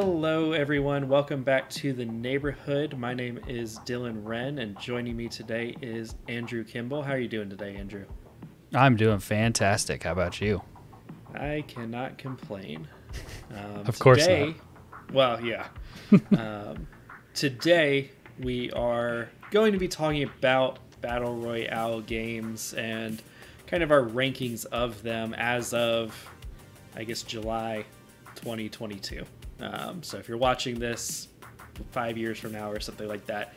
Hello, everyone. Welcome back to the neighborhood. My name is Dylan Wren, and joining me today is Andrew Kimball. How are you doing today, Andrew? I'm doing fantastic. How about you? I cannot complain. Of course not. Well, yeah. Today, we are going to be talking about Battle Royale games and kind of our rankings of them as of, I guess, July 2022. So if you're watching this 5 years from now or something like that,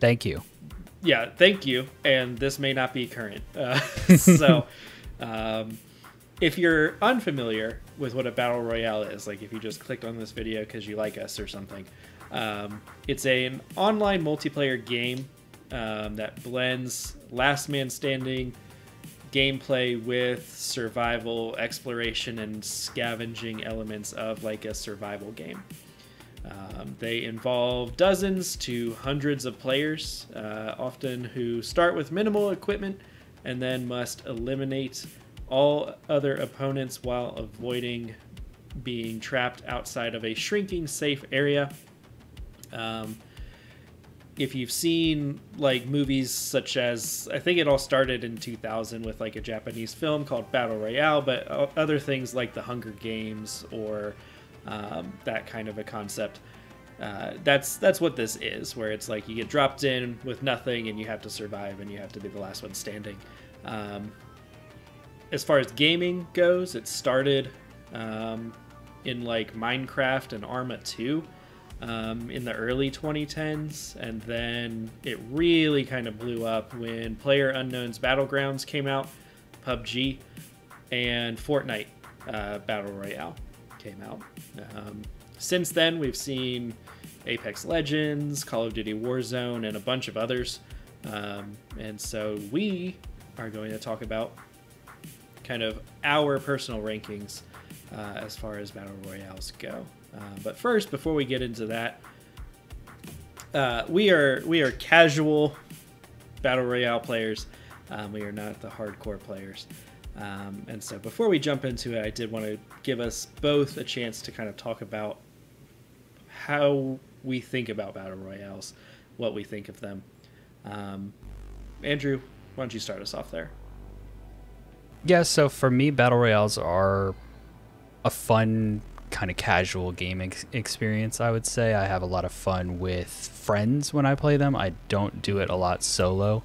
Thank you. yeah, thank you. And this may not be current. So if you're unfamiliar with what a battle royale is, like if you just clicked on this video because you like us or something, it's an online multiplayer game that blends last man standing gameplay with survival, exploration, and scavenging elements of like a survival game. They involve dozens to hundreds of players, often who start with minimal equipment and then must eliminate all other opponents while avoiding being trapped outside of a shrinking safe area. If you've seen like movies such as, I think it all started in 2000 with like a Japanese film called Battle Royale, but other things like the Hunger Games or that kind of a concept. That's what this is, where it's like you get dropped in with nothing and you have to survive and you have to be the last one standing. As far as gaming goes, it started in like Minecraft and Arma 2. In the early 2010s, and then it really kind of blew up when PlayerUnknown's Battlegrounds came out, PUBG, and Fortnite Battle Royale came out. Since then, we've seen Apex Legends, Call of Duty Warzone, and a bunch of others. And so we are going to talk about kind of our personal rankings as far as Battle Royales go. But first, before we get into that, we are casual Battle Royale players. We are not the hardcore players. And so before we jump into it, I did want to give us both a chance to kind of talk about how we think about Battle Royales, what we think of them. Andrew, why don't you start us off there? Yeah, so for me, Battle Royales are a fun kind of casual gaming experience, I would say. I have a lot of fun with friends when I play them. I don't do it a lot solo.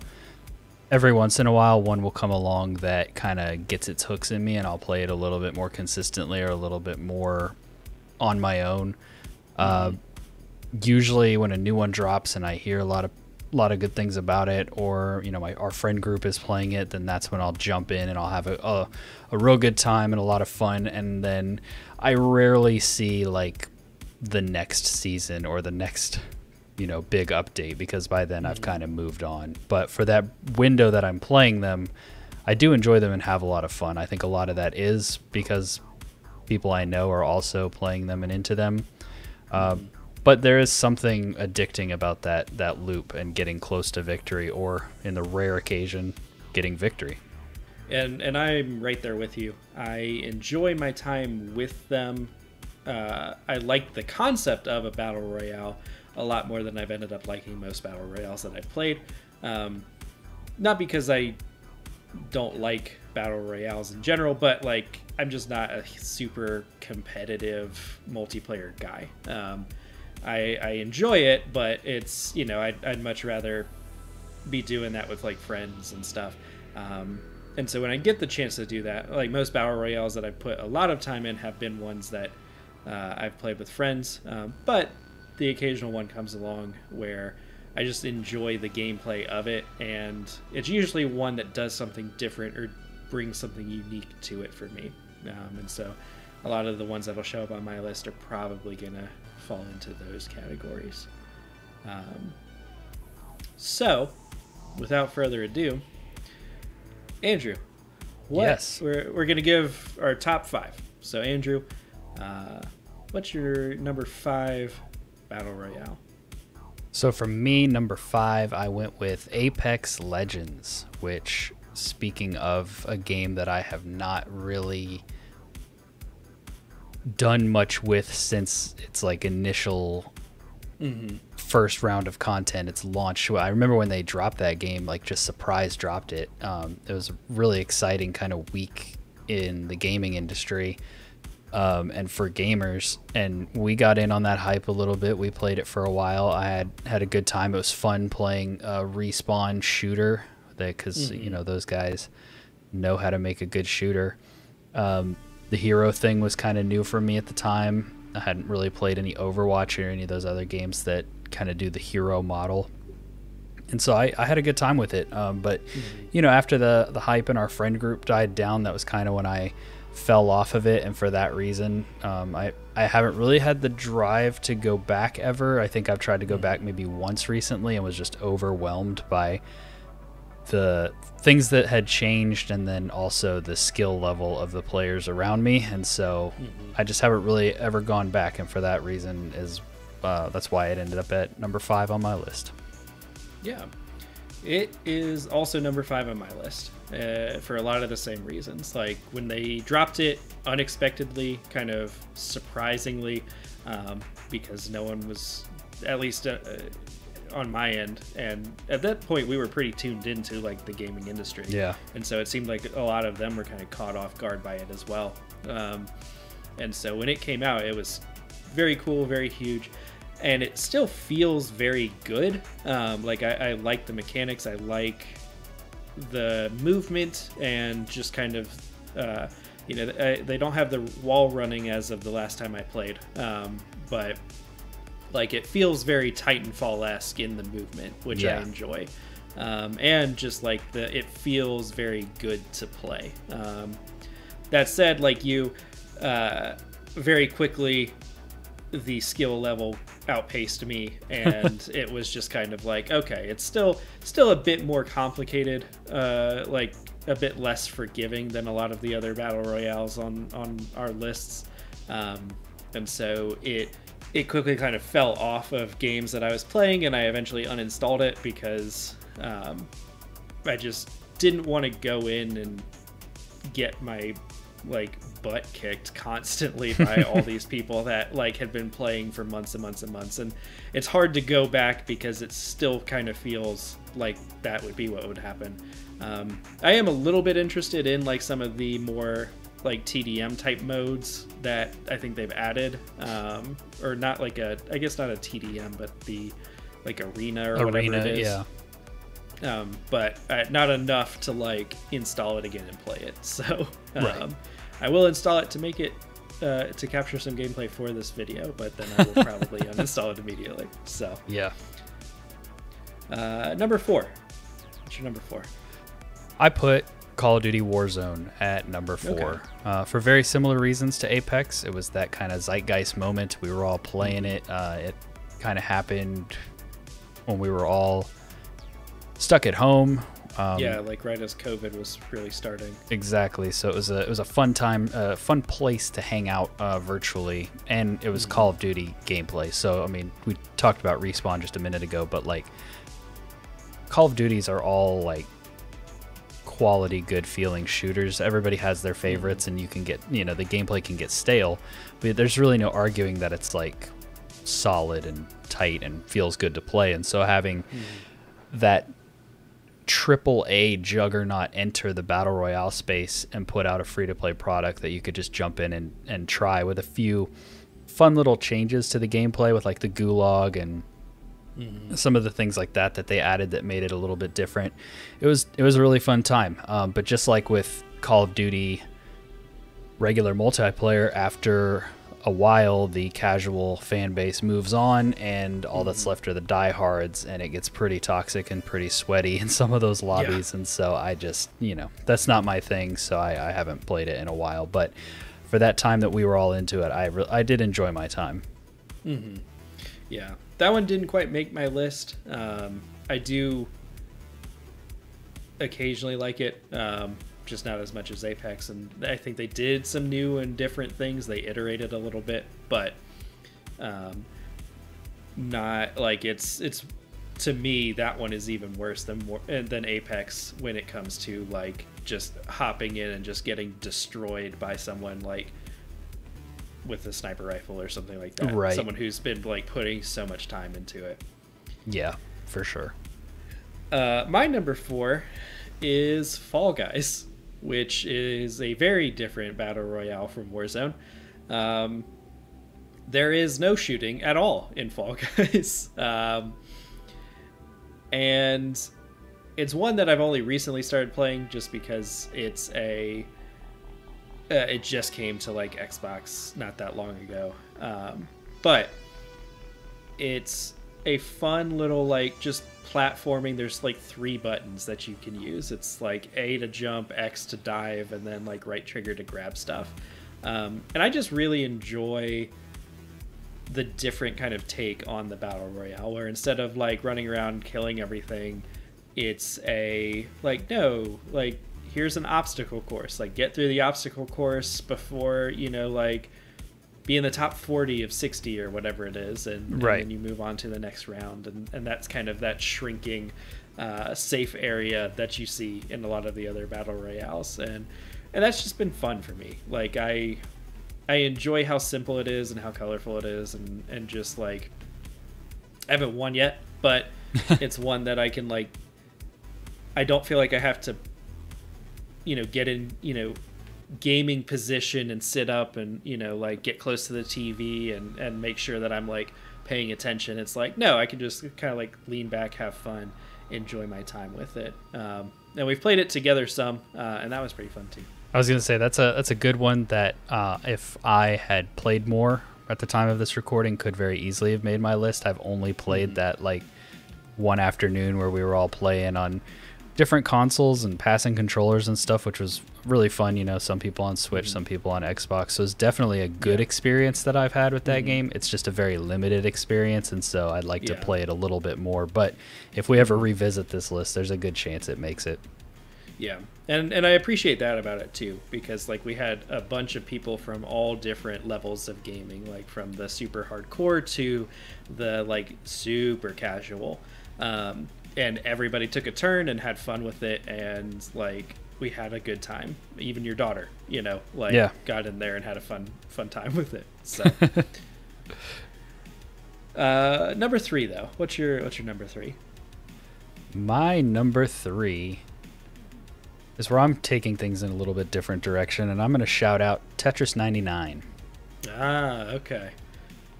Every once in a while, one will come along that kind of gets its hooks in me, and I'll play it a little bit more consistently or a little bit more on my own. Usually when a new one drops and I hear a lot of good things about it, or our friend group is playing it, then that's when I'll jump in and I'll have a real good time and a lot of fun. And then I rarely see like the next season or the next big update, because by then I've kind of moved on. But for that window that I'm playing them, I do enjoy them and have a lot of fun. I think a lot of that is because people I know are also playing them and into them. But there is something addicting about that loop and getting close to victory, or in the rare occasion, getting victory. And I'm right there with you. I enjoy my time with them. I like the concept of a battle royale a lot more than I've ended up liking most battle royales that I've played. Not because I don't like battle royales in general, but like I'm just not a super competitive multiplayer guy. I enjoy it, but it's, I'd much rather be doing that with like friends and stuff. And so when I get the chance to do that, like most battle royales that I've put a lot of time in have been ones that I've played with friends. But the occasional one comes along where I just enjoy the gameplay of it. And it's usually one that does something different or brings something unique to it for me. And so a lot of the ones that'll show up on my list are probably going to fall into those categories. So, without further ado, Andrew, Yes. we're going to give our top 5. So, Andrew, what's your number 5 battle royale? So for me, number 5, I went with Apex Legends, which, speaking of a game that I have not really done much with since its like initial first round of content, its launch. I remember when they dropped that game, like just surprise dropped it. It was a really exciting kind of week in the gaming industry, and for gamers, and we got in on that hype a little bit. We played it for a while. I had a good time. It was fun playing a Respawn shooter, because you know, those guys know how to make a good shooter. The hero thing was kind of new for me at the time. I hadn't really played any Overwatch or any of those other games that kind of do the hero model. And so I had a good time with it. But, you know, after the hype in our friend group died down, that was kind of when I fell off of it. And for that reason, I haven't really had the drive to go back ever. I think I've tried to go back maybe once recently and was just overwhelmed by the things that had changed, and then also the skill level of the players around me. And so I just haven't really ever gone back, and for that reason that's why it ended up at number 5 on my list. Yeah, it is also number 5 on my list, for a lot of the same reasons. Like, when they dropped it unexpectedly, kind of surprisingly, because no one was, at least on my end, and at that point we were pretty tuned into like the gaming industry, and so it seemed like a lot of them were kind of caught off guard by it as well. And so when it came out, it was very cool, very huge, and it still feels very good. Like, I like the mechanics, I like the movement, and just kind of you know, they don't have the wall running as of the last time I played, but like, it feels very Titanfall-esque in the movement, which I enjoy. And just like it feels very good to play. That said, like, you very quickly, the skill level outpaced me, and it was just kind of like, okay, it's still a bit more complicated, like a bit less forgiving than a lot of the other battle royales on our lists, and so it quickly kind of fell off of games that I was playing, and I eventually uninstalled it because I just didn't want to go in and get my like butt kicked constantly by all these people that like had been playing for months and months and months. And it's hard to go back because it still kind of feels like that would be what would happen. I am a little bit interested in like some of the more like TDM type modes that I think they've added, or not like I guess not a TDM, but the like arena or whatever it is. But not enough to like install it again and play it. So I will install it to make it to capture some gameplay for this video, but then I will probably uninstall it immediately. So number 4. What's your number 4? I put Call of Duty Warzone at number 4, for very similar reasons to Apex. It was that kind of zeitgeist moment. We were all playing it. It kind of happened when we were all stuck at home. Like right as COVID was really starting. Exactly. So it was a fun time, fun place to hang out virtually, and it was Call of Duty gameplay. So I mean, we talked about Respawn just a minute ago, but like Call of Duties are all like quality, good feeling shooters. Everybody has their favorites, and you can get, you know, the gameplay can get stale, but there's really no arguing that it's like solid and tight and feels good to play. And so having that AAA juggernaut enter the battle royale space and put out a free-to-play product that you could just jump in and try with a few fun little changes to the gameplay with like the gulag and some of the things like that they added that made it a little bit different. It was a really fun time. But just like with Call of Duty regular multiplayer, after a while the casual fan base moves on, and all that's left are the diehards, and it gets pretty toxic and pretty sweaty in some of those lobbies. And so I just, you know, that's not my thing, so I haven't played it in a while. But for that time that we were all into it, I did enjoy my time. Yeah, that one didn't quite make my list. I do occasionally like it, just not as much as Apex, and I think they did some new and different things. They iterated a little bit, but not like it's to me, that one is even worse than Apex when it comes to like just hopping in and just getting destroyed by someone like with a sniper rifle or something like that. Right. Someone who's been like putting so much time into it. Yeah, for sure. My number 4 is Fall Guys, which is a very different battle royale from Warzone. There is no shooting at all in Fall Guys. And it's one that I've only recently started playing just because it's it just came to like Xbox not that long ago. But it's a fun little like just platforming. There's like 3 buttons that you can use. It's like A to jump, X to dive, and then like right trigger to grab stuff. And I just really enjoy the different kind of take on the battle royale, where instead of like running around killing everything, it's a like, no, like here's an obstacle course, like get through the obstacle course before, you know, like be in the top 40 of 60 or whatever it is, and then you move on to the next round, and that's kind of that shrinking safe area that you see in a lot of the other battle royales, and that's just been fun for me. Like I enjoy how simple it is and how colorful it is, and just like I haven't won yet, but it's one that I can like, I don't feel like I have to, you know, get in, you know, gaming position and sit up and, you know, like get close to the TV and make sure that I'm like paying attention. It's like, no, I can just kind of like lean back, have fun, enjoy my time with it. And we've played it together some, and that was pretty fun too. I was going to say that's a good one that if I had played more at the time of this recording, could very easily have made my list. I've only played that like one afternoon where we were all playing on different consoles and passing controllers and stuff, which was really fun. You know, some people on Switch, some people on Xbox. So it's definitely a good experience that I've had with that game. It's just a very limited experience, and so I'd like to play it a little bit more. But if we ever revisit this list, there's a good chance it makes it. Yeah, and I appreciate that about it too, because like we had a bunch of people from all different levels of gaming, like from the super hardcore to the like super casual, and everybody took a turn and had fun with it, and like we had a good time. Even your daughter, you know, like got in there and had a fun time with it. So number 3 though, what's your number 3? My number 3 is where I'm taking things in a little bit different direction, and I'm going to shout out Tetris 99. Okay.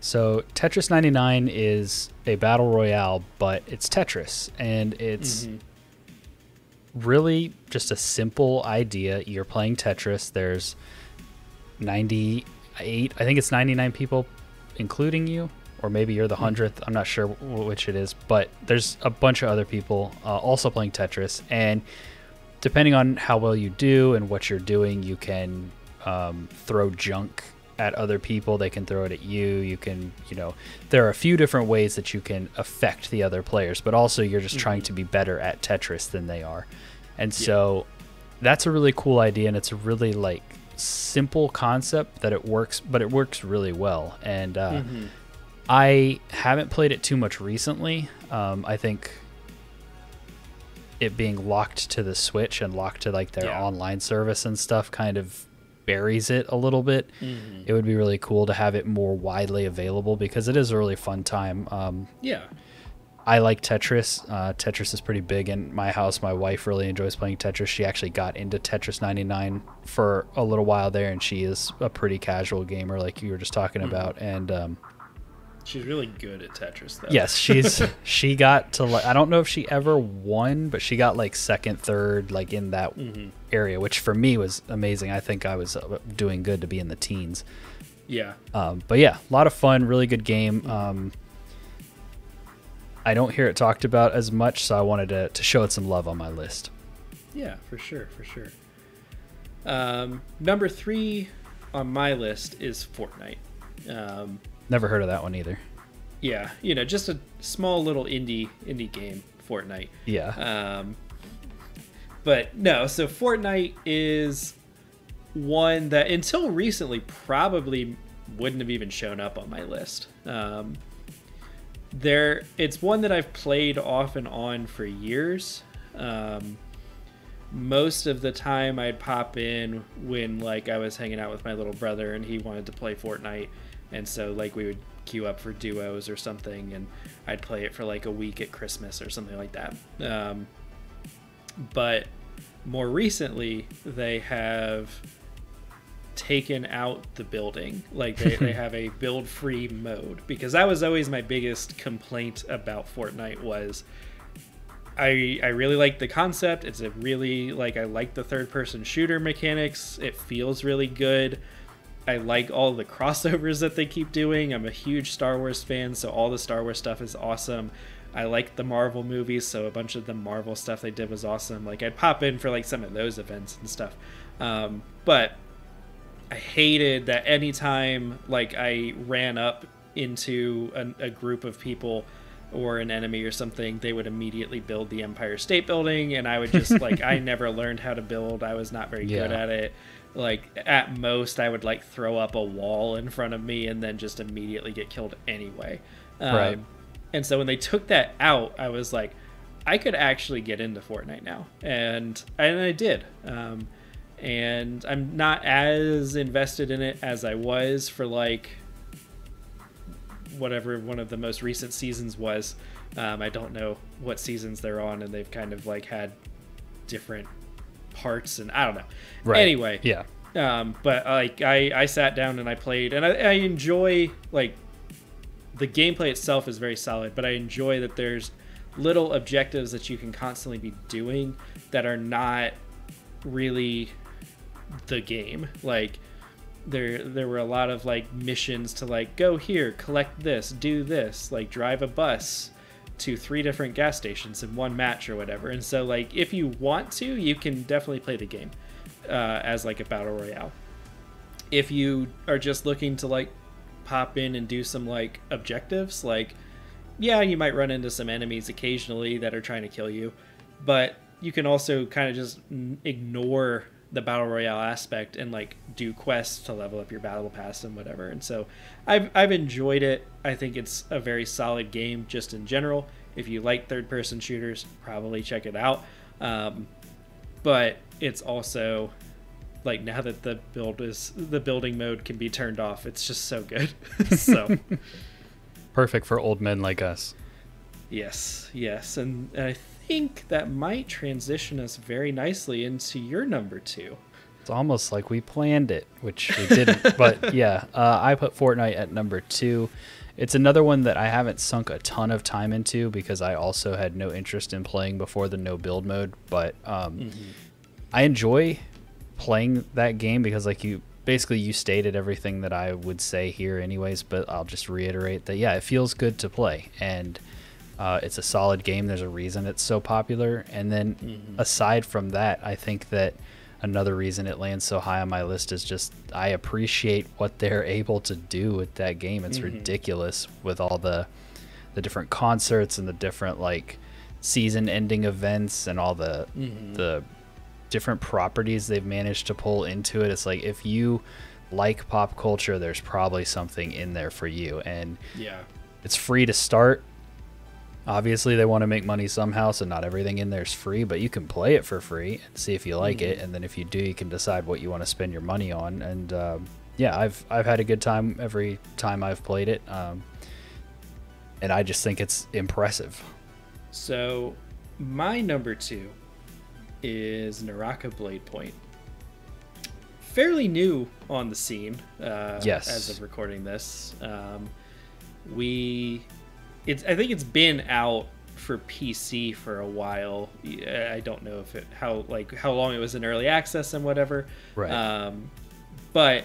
So Tetris 99 is a battle royale, but it's Tetris, and it's really just a simple idea. You're playing Tetris. There's 98, I think it's 99 people, including you, or maybe you're the 100th. I'm not sure which it is, but there's a bunch of other people also playing Tetris, and depending on how well you do and what you're doing, you can throw junk at other people. They can throw it at you. You can, you know, there are a few different ways that you can affect the other players, but also you're just trying to be better at Tetris than they are. And so that's a really cool idea, and it's a really like simple concept that it works, but it works really well. And I haven't played it too much recently. I think it being locked to the Switch and locked to like their online service and stuff kind of buries it a little bit. It would be really cool to have it more widely available, because it is a really fun time. I like Tetris. Tetris is pretty big in my house. My wife really enjoys playing Tetris. She actually got into Tetris 99 for a little while there, and she is a pretty casual gamer like you were just talking about. And she's really good at Tetris, though. Yes, she got to like, I don't know if she ever won, but she got like second, third, like in that area, which for me was amazing. I think I was doing good to be in the teens. Yeah. But yeah, a lot of fun, really good game. I don't hear it talked about as much, so I wanted to show it some love on my list. Yeah, for sure. Number 3 on my list is Fortnite. Never heard of that one either. Yeah, you know, just a small little indie game, Fortnite. Yeah. But no, so Fortnite is one that until recently probably wouldn't have even shown up on my list. It's one that I've played off and on for years. most of the time I'd pop in when like I was hanging out with my little brother and he wanted to play Fortnite, and so like we would queue up for duos or something, and I'd play it for like a week at Christmas or something like that. But more recently they have taken out the building. Like they have a build free mode, because that was always my biggest complaint about Fortnite. Was I really like the concept. It's a really like, I like the third person shooter mechanics. It feels really good. I like all the crossovers that they keep doing. I'm a huge Star Wars fan, so all the Star Wars stuff is awesome. I like the Marvel movies, so a bunch of the Marvel stuff they did was awesome. Like I'd pop in for like some of those events and stuff. But I hated that anytime like I ran up into a group of people or an enemy or something, they would immediately build the Empire State Building, and I would just like, I never learned how to build. I was not very good at it. Like at most I would like throw up a wall in front of me and then just immediately get killed anyway. Right. And so when they took that out, I was like, I could actually get into Fortnite now, and I did. And I'm not as invested in it as I was for like whatever one of the most recent seasons was. I don't know what seasons they're on, and they've kind of like had different parts, and I don't know. Right. Anyway. Yeah. But like I sat down and I played, and I enjoy, like, the gameplay itself is very solid, but I enjoy that there's little objectives that you can constantly be doing that are not really the game. Like there were a lot of like missions to like go here, collect this, do this, like drive a bus to 3 different gas stations in one match or whatever. And so like if you want to, you can definitely play the game as like a battle royale. If you are just looking to like pop in and do some like objectives, like yeah, you might run into some enemies occasionally that are trying to kill you, but you can also kind of just ignore the battle royale aspect and like do quests to level up your battle pass and whatever. And so I've enjoyed it. I think it's a very solid game just in general. If you like third person shooters, probably check it out. But it's also like, now that the building mode can be turned off, it's just so good. So perfect for old men like us. yes, and I think that might transition us very nicely into your number 2. It's almost like we planned it, which we didn't. But yeah, I put Fortnite at number 2. It's another one that I haven't sunk a ton of time into because I also had no interest in playing before the no build mode. But I enjoy playing that game because like you stated everything that I would say here anyways, but I'll just reiterate that yeah, it feels good to play, and it's a solid game. There's a reason it's so popular. And then aside from that, I think that another reason it lands so high on my list is just I appreciate what they're able to do with that game. It's ridiculous with all the different concerts and the different like season ending events and all the different properties they've managed to pull into it. It's like, if you like pop culture, there's probably something in there for you. And yeah, it's free to start. Obviously they want to make money somehow, so not everything in there is free, but you can play it for free and see if you like it, and then if you do, you can decide what you want to spend your money on. And yeah, I've had a good time every time I've played it, and I just think it's impressive. So my number 2 is Naraka Blade Point. Fairly new on the scene, yes, as of recording this. I think it's been out for PC for a while. I don't know if how long it was in early access and whatever. Right. But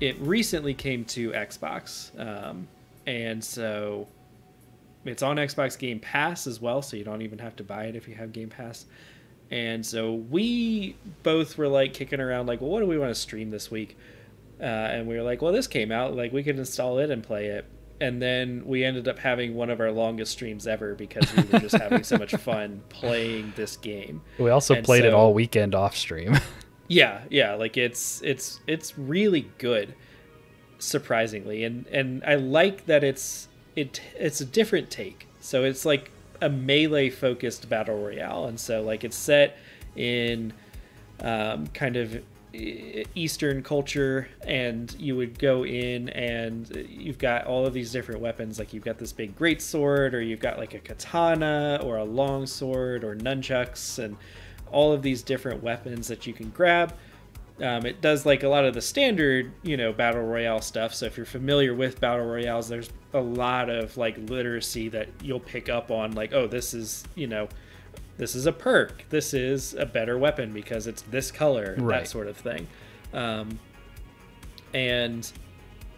it recently came to Xbox, and so it's on Xbox Game Pass as well. So you don't even have to buy it if you have Game Pass. And so we both were like kicking around like, well, what do we want to stream this week? And we were like, well, this came out, like we could install it and play it. And then we ended up having one of our longest streams ever because we were just having so much fun playing this game. We also played it all weekend off stream. Yeah, like it's really good, surprisingly, and I like that it's a different take. So it's like a melee focused battle royale, and so like it's set in kind of Eastern culture, and you would go in and you've got all of these different weapons. Like you've got this big great sword, or you've got like a katana or a long sword or nunchucks, and all of these different weapons that you can grab. It does like a lot of the standard, battle royale stuff. So if you're familiar with battle royales, there's a lot of like literacy that you'll pick up on, like, oh, this is a perk. This is a better weapon because it's this color, right. That sort of thing. And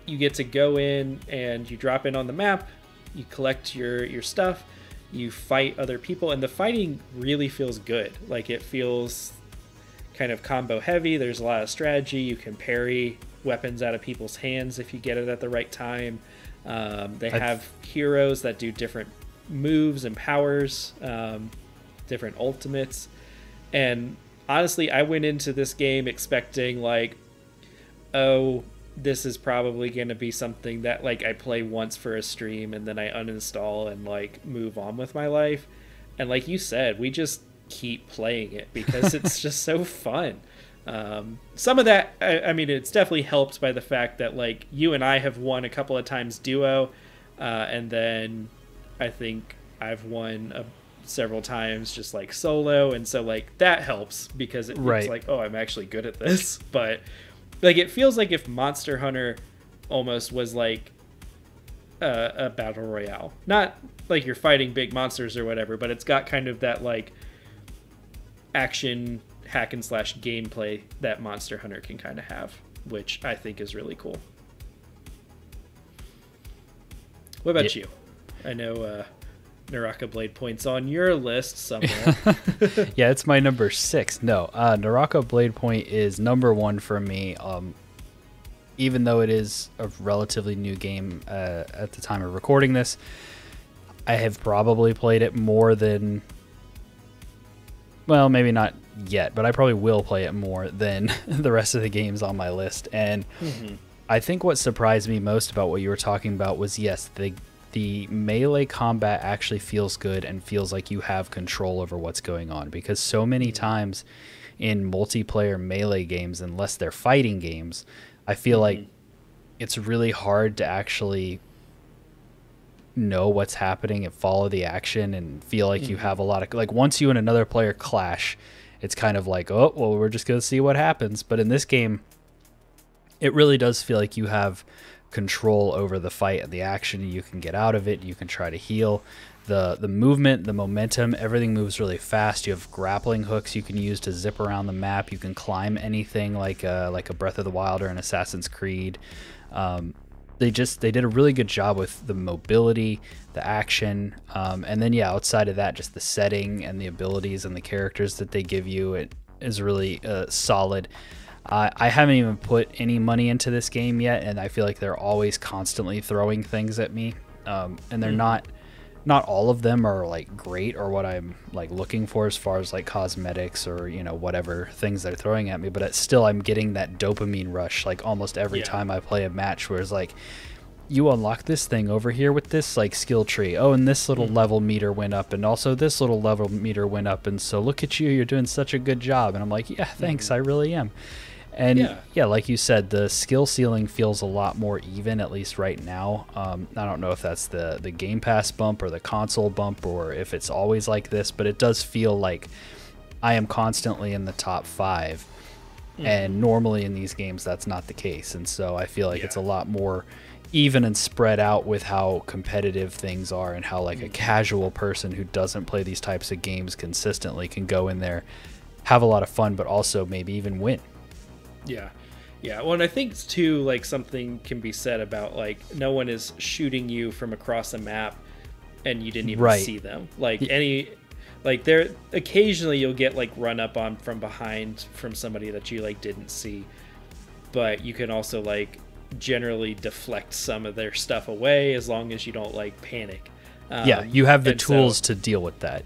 you get to go in and you drop in on the map, you collect your stuff, you fight other people, and the fighting really feels good. Like it feels kind of combo heavy. There's a lot of strategy. You can parry weapons out of people's hands if you get it at the right time. They have heroes that do different moves and powers, different ultimates. And honestly, I went into this game expecting like, oh, this is probably going to be something that like I play once for a stream and then I uninstall and like move on with my life. And like you said, we just keep playing it because it's just so fun. Some of that, I mean, it's definitely helped by the fact that like you and I have won a couple of times duo, and then I think I've won several times just like solo, and so like that helps because it feels like, oh, I'm actually good at this. But like it feels like if Monster Hunter almost was like a battle royale, not like you're fighting big monsters or whatever, but it's got kind of that like action hack and slash gameplay that Monster Hunter can kind of have, which I think is really cool. What about you? I know Naraka Blade Point's on your list somewhere. Yeah, it's my number 6. No, Naraka Blade Point is number 1 for me. Even though it is a relatively new game at the time of recording this, I have probably played it more than, well, maybe not yet, but I probably will play it more than the rest of the games on my list. And I think what surprised me most about what you were talking about was, yes, the melee combat actually feels good and feels like you have control over what's going on, because so many times in multiplayer melee games, unless they're fighting games, I feel like it's really hard to actually know what's happening and follow the action and feel like you have a lot of, like, once you and another player clash, it's kind of like, oh, well, we're just going to see what happens. But in this game, it really does feel like you have control over the fight and the action. You can get out of it. You can try to heal. The movement, the momentum, everything moves really fast. You have grappling hooks you can use to zip around the map. You can climb anything like a Breath of the Wild or an Assassin's Creed. They did a really good job with the mobility, the action, and then outside of that, just the setting and the abilities and the characters that they give you. It is really solid. I haven't even put any money into this game yet, and I feel like they're always constantly throwing things at me, and they're not all of them are like great or what I'm like looking for as far as like cosmetics or whatever things they're throwing at me, but still I'm getting that dopamine rush like almost every time I play a match, where it's like, you unlock this thing over here with this like skill tree, oh, and this little level meter went up, and also this little level meter went up, and so look at you, you're doing such a good job. And I'm like, yeah, thanks, I really am. And yeah, like you said, the skill ceiling feels a lot more even, at least right now. I don't know if that's the Game Pass bump or the console bump, or if it's always like this, but it does feel like I am constantly in the top 5. And normally in these games, that's not the case. And so I feel like it's a lot more even and spread out with how competitive things are, and how like a casual person who doesn't play these types of games consistently can go in there, have a lot of fun, but also maybe even win. Yeah. Well, and I think too, like, something can be said about like no one is shooting you from across a map and you didn't even see them. Like there occasionally you'll get like run up on from behind from somebody that you like didn't see, but you can also like generally deflect some of their stuff away as long as you don't like panic. You have the tools to deal with that.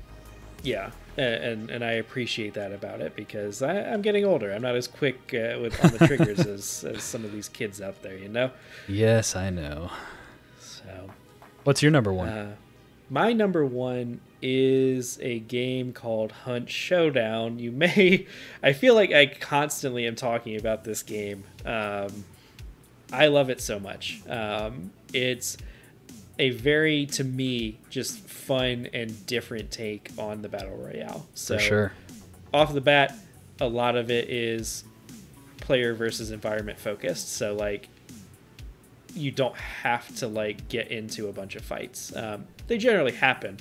Yeah. And I appreciate that about it, because I'm getting older. I'm not as quick on the triggers as some of these kids out there, Yes, I know. So, what's your number 1? My number one is a game called Hunt Showdown. I feel like I constantly am talking about this game. I love it so much. It's a very, to me, just fun and different take on the Battle Royale. So, for sure. Off the bat, a lot of it is player versus environment focused. So, like, you don't have to, like, get into a bunch of fights. They generally happen,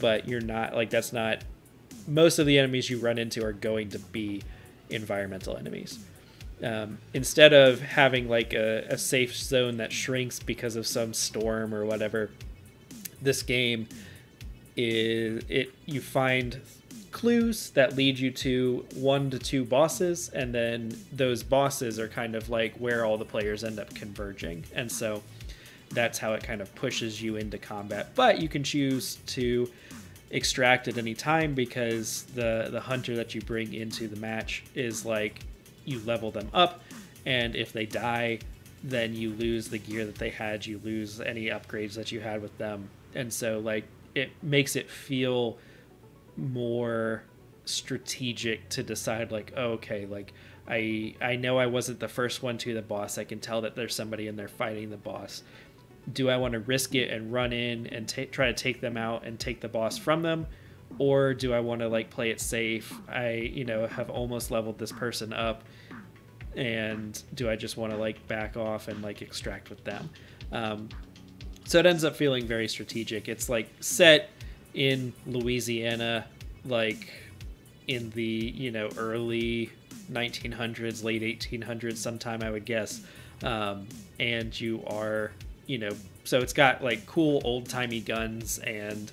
but you're not, like, that's not, most of the enemies you run into are going to be environmental enemies. Instead of having like a safe zone that shrinks because of some storm or whatever, this game you find clues that lead you to 1 to 2 bosses, and then those bosses are kind of like where all the players end up converging, and so that's how it kind of pushes you into combat. But you can choose to extract at any time, because the hunter that you bring into the match is like, you level them up, and if they die, then you lose the gear that they had, you lose any upgrades that you had with them. And so like it makes it feel more strategic to decide like, oh, okay, like I know I wasn't the first one to the boss, I can tell that there's somebody in there fighting the boss. Do I want to risk it and run in and try to take them out and take the boss from them? Or do I want to like play it safe? I, have almost leveled this person up, and do I just want to like back off and like extract with them? So it ends up feeling very strategic. It's like set in Louisiana, like in the, early 1900s, late 1800s sometime, I would guess. And you are, so it's got like cool old-timey guns, and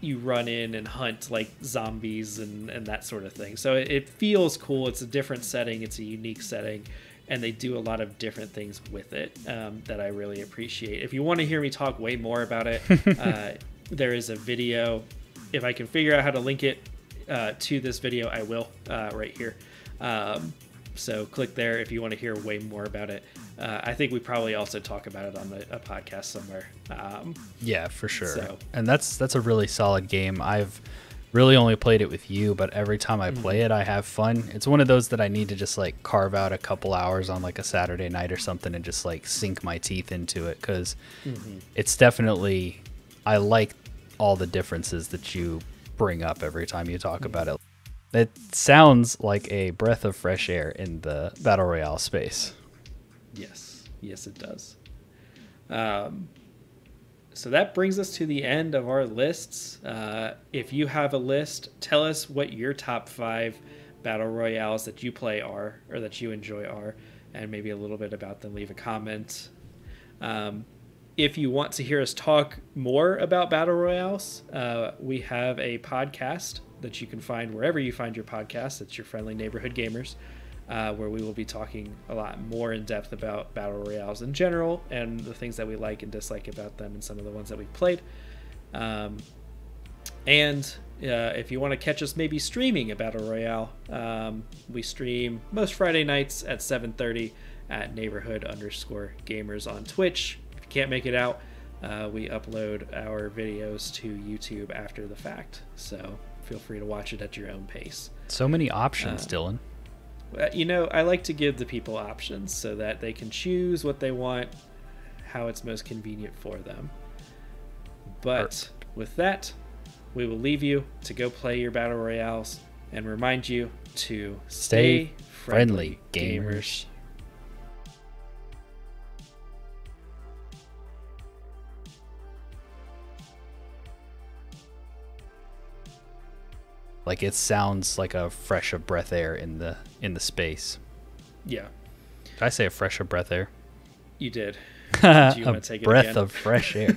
you run in and hunt like zombies and that sort of thing. So it feels cool. It's a different setting. It's a unique setting, and they do a lot of different things with it that I really appreciate. If you want to hear me talk way more about it, there is a video. If I can figure out how to link it to this video, I will right here. So click there if you want to hear way more about it. I think we probably also talk about it on a podcast somewhere. Yeah, for sure. So. And that's a really solid game. I've really only played it with you, but every time I play it, I have fun. It's one of those that I need to just like carve out a couple hours on like a Saturday night or something and just like sink my teeth into it, because it's definitely, I like all the differences that you bring up every time you talk about it. It sounds like a breath of fresh air in the Battle Royale space. Yes, it does. So that brings us to the end of our lists. If you have a list, tell us what your top 5 Battle Royales that you play are, or that you enjoy are, and maybe a little bit about them. Leave a comment. If you want to hear us talk more about Battle Royales, we have a podcast that you can find wherever you find your podcasts. It's Your Friendly Neighborhood Gamers, where we will be talking a lot more in depth about Battle Royales in general and the things that we like and dislike about them and some of the ones that we've played. And if you want to catch us maybe streaming a Battle Royale, we stream most Friday nights at 7:30 at neighborhood_gamers on Twitch. If you can't make it out, we upload our videos to YouTube after the fact. So feel free to watch it at your own pace. So many options, Dylan. I like to give the people options so that they can choose what they want, how it's most convenient for them. But with that, we will leave you to go play your Battle Royales and remind you to stay friendly, gamers. Like, it sounds like a fresh of breath air in the space. Yeah. Did I say a fresh of breath air? You did. Do you want to take it breath again? of fresh air.